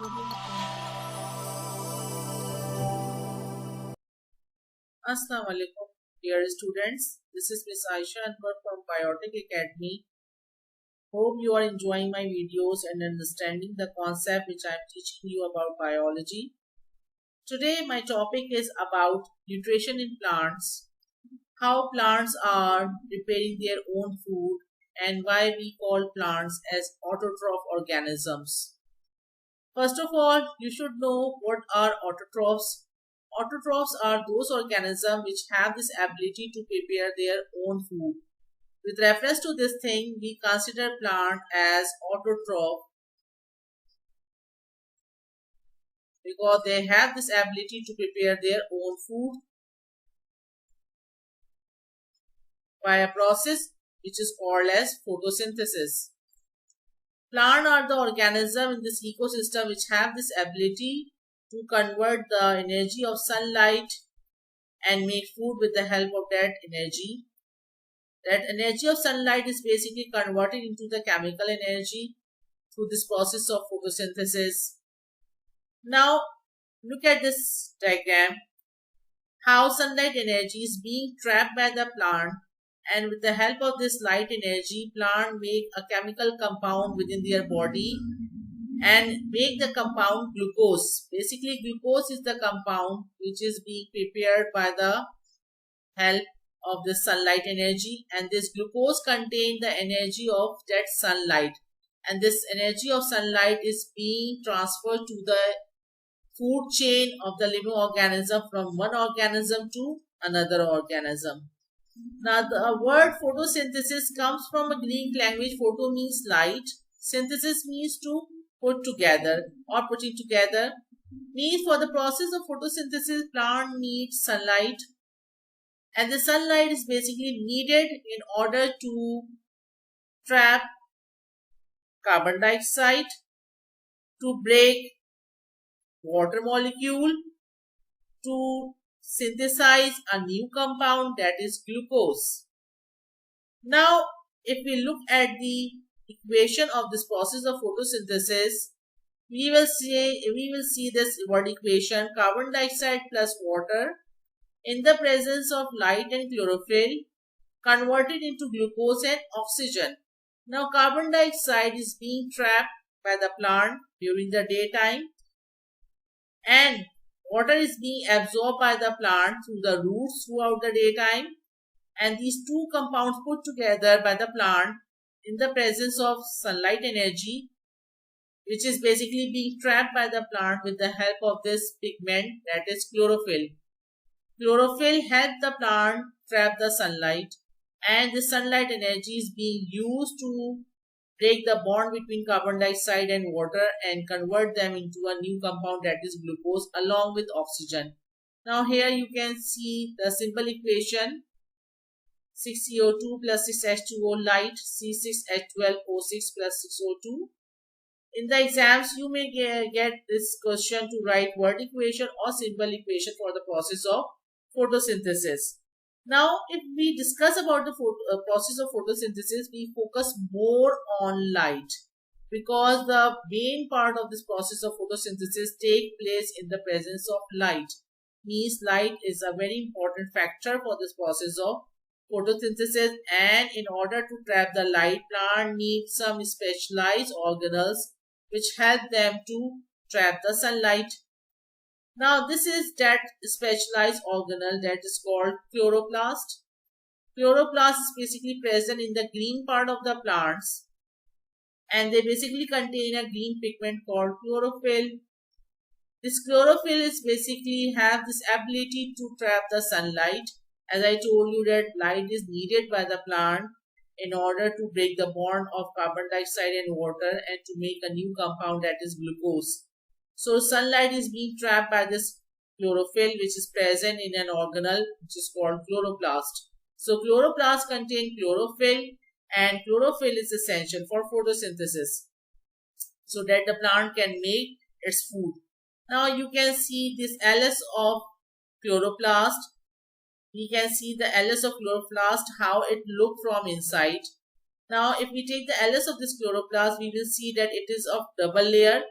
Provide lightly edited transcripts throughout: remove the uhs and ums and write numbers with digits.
Assalamu alaikum, dear students. This is Miss Aisha Anwar from Biotic Academy. Hope you are enjoying my videos and understanding the concept which I am teaching you about biology. Today my topic is about nutrition in plants, how plants are preparing their own food, and why we call plants as autotroph organisms. First of all, you should know what are autotrophs. Autotrophs are those organisms which have this ability to prepare their own food. With reference to this thing, we consider plant as autotroph because they have this ability to prepare their own food by a process which is called as photosynthesis. Plants are the organisms in this ecosystem which have this ability to convert the energy of sunlight and make food with the help of that energy. That energy of sunlight is basically converted into the chemical energy through this process of photosynthesis. Now look at this diagram, how sunlight energy is being trapped by the plant, and with the help of this light energy, plant make a chemical compound within their body and make the compound glucose. Basically, glucose is the compound which is being prepared by the help of the sunlight energy, and this glucose contains the energy of that sunlight, and this energy of sunlight is being transferred to the food chain of the living organism from one organism to another organism. Now the word photosynthesis comes from a Greek language. Photo means light, synthesis means to put together or putting together. Means for the process of photosynthesis, plant needs sunlight, and the sunlight is basically needed in order to trap carbon dioxide, to break water molecule, to synthesize a new compound, that is glucose. Now if we look at the equation of this process of photosynthesis, we will see this word equation: carbon dioxide plus water in the presence of light and chlorophyll converted into glucose and oxygen. Now carbon dioxide is being trapped by the plant during the daytime, and water is being absorbed by the plant through the roots throughout the daytime, and these two compounds put together by the plant in the presence of sunlight energy, which is basically being trapped by the plant with the help of this pigment, that is chlorophyll. Chlorophyll helps the plant trap the sunlight, and the sunlight energy is being used to break the bond between carbon dioxide and water and convert them into a new compound, that is glucose, along with oxygen. Now here you can see the simple equation: 6CO2 plus 6H2O light, C6H12O6 plus 6O2. In the exams, you may get this question to write word equation or simple equation for the process of photosynthesis. Now, if we discuss about the process of photosynthesis, we focus more on light because the main part of this process of photosynthesis takes place in the presence of light. Means light is a very important factor for this process of photosynthesis, and in order to trap the light, plant needs some specialized organelles which help them to trap the sunlight. Now this is that specialized organelle that is called chloroplast. Chloroplast is basically present in the green part of the plants, and they basically contain a green pigment called chlorophyll. This chlorophyll is basically have this ability to trap the sunlight. As I told you that light is needed by the plant in order to break the bond of carbon dioxide and water and to make a new compound, that is glucose. So sunlight is being trapped by this chlorophyll which is present in an organelle which is called chloroplast. So chloroplast contain chlorophyll, and chlorophyll is essential for photosynthesis so that the plant can make its food. Now you can see this LS of chloroplast. We can see the LS of chloroplast, how it look from inside. Now if we take the LS of this chloroplast, we will see that it is of double layer.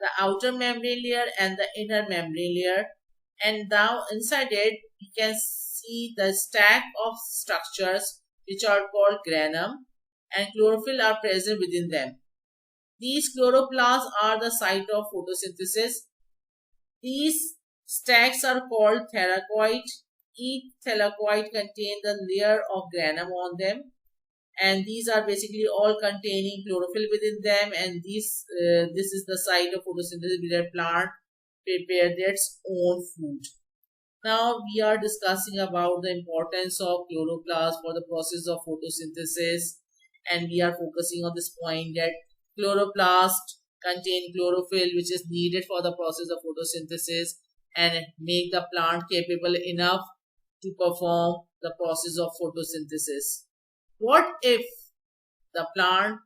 the outer membrane layer and the inner membrane layer, and now inside it we can see the stack of structures which are called granum, and chlorophyll are present within them. These chloroplasts are the site of photosynthesis. These stacks are called thylakoid. Each thylakoid contains the layer of granum on them, and these are basically all containing chlorophyll within them, and this is the site of photosynthesis where plant prepare its own food. Now we are discussing about the importance of chloroplast for the process of photosynthesis, and we are focusing on this point that chloroplast contain chlorophyll which is needed for the process of photosynthesis and make the plant capable enough to perform the process of photosynthesis. What if the plant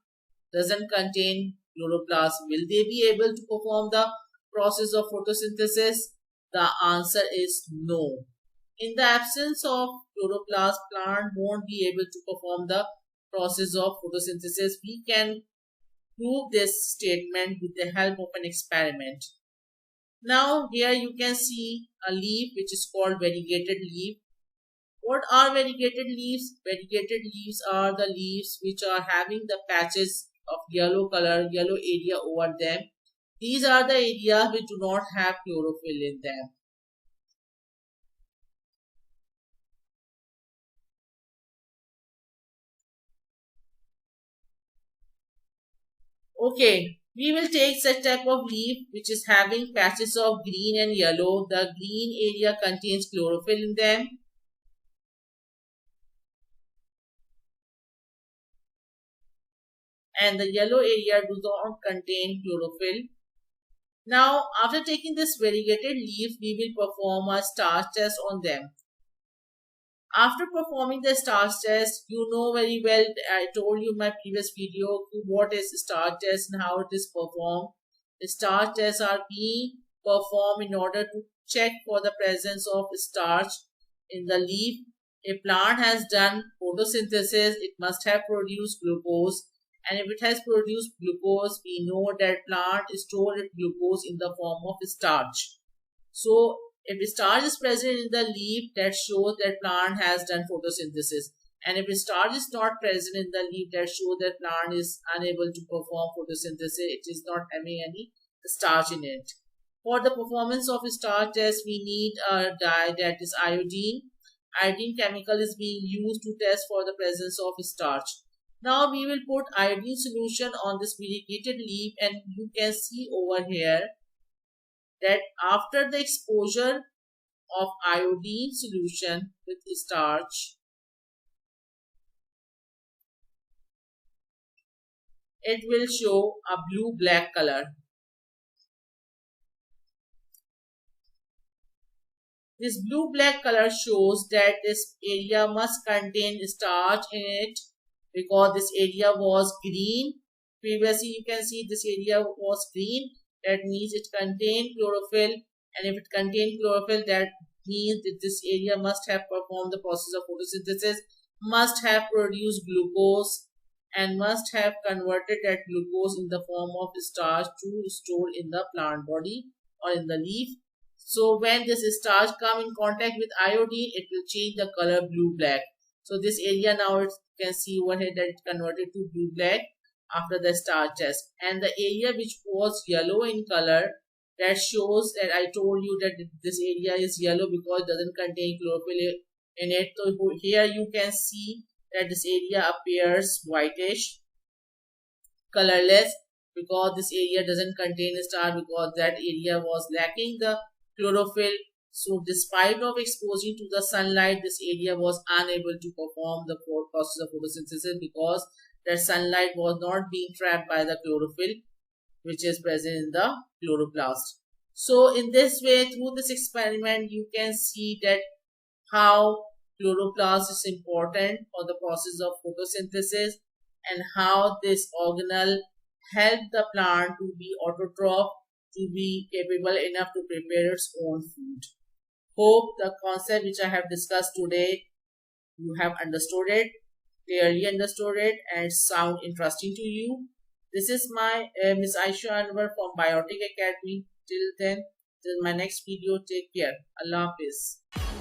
doesn't contain chloroplast? Will they be able to perform the process of photosynthesis? The answer is no. In the absence of chloroplast, plant won't be able to perform the process of photosynthesis. We can prove this statement with the help of an experiment. Now here you can see a leaf which is called variegated leaf. What are variegated leaves? Variegated leaves are the leaves which are having the patches of yellow color, yellow area over them. These are the areas which do not have chlorophyll in them. Okay, we will take such type of leaf which is having patches of green and yellow. The green area contains chlorophyll in them. And the yellow area does not contain chlorophyll. Now, after taking this variegated leaf, we will perform a starch test on them. After performing the starch test, you know very well, I told you in my previous video what is starch test and how it is performed. The starch tests are being performed in order to check for the presence of starch in the leaf. A plant has done photosynthesis, it must have produced glucose. And if it has produced glucose, we know that plant stored glucose in the form of starch. So, if starch is present in the leaf, that shows that plant has done photosynthesis. And if starch is not present in the leaf, that shows that plant is unable to perform photosynthesis. It is not having any starch in it. For the performance of starch test, we need a dye, that is iodine. Iodine chemical is being used to test for the presence of starch. Now we will put iodine solution on this variegated leaf, and you can see over here that after the exposure of iodine solution with starch, it will show a blue-black color. This blue-black color shows that this area must contain starch in it, because this area was green. Previously you can see this area was green. That means it contained chlorophyll, and if it contained chlorophyll, that means that this area must have performed the process of photosynthesis, must have produced glucose, and must have converted that glucose in the form of starch to store in the plant body or in the leaf. So when this starch come in contact with iodine, it will change the color blue-black. So this area now you can see over here that it converted to blue-black after the starch test. And the area which was yellow in color, that shows that I told you that this area is yellow because it doesn't contain chlorophyll in it. So here you can see that this area appears whitish, colorless, because this area doesn't contain starch, because that area was lacking the chlorophyll. So despite of exposing to the sunlight, this area was unable to perform the process of photosynthesis because that sunlight was not being trapped by the chlorophyll which is present in the chloroplast. So in this way, through this experiment, you can see that how chloroplast is important for the process of photosynthesis and how this organelle help the plant to be autotroph, to be capable enough to prepare its own food. Hope the concept which I have discussed today, you have understood it, clearly understood it, and it sound interesting to you. This is my Miss Aisha Anwar from Biotic Academy. Till then, till my next video, take care. Allah Hafiz.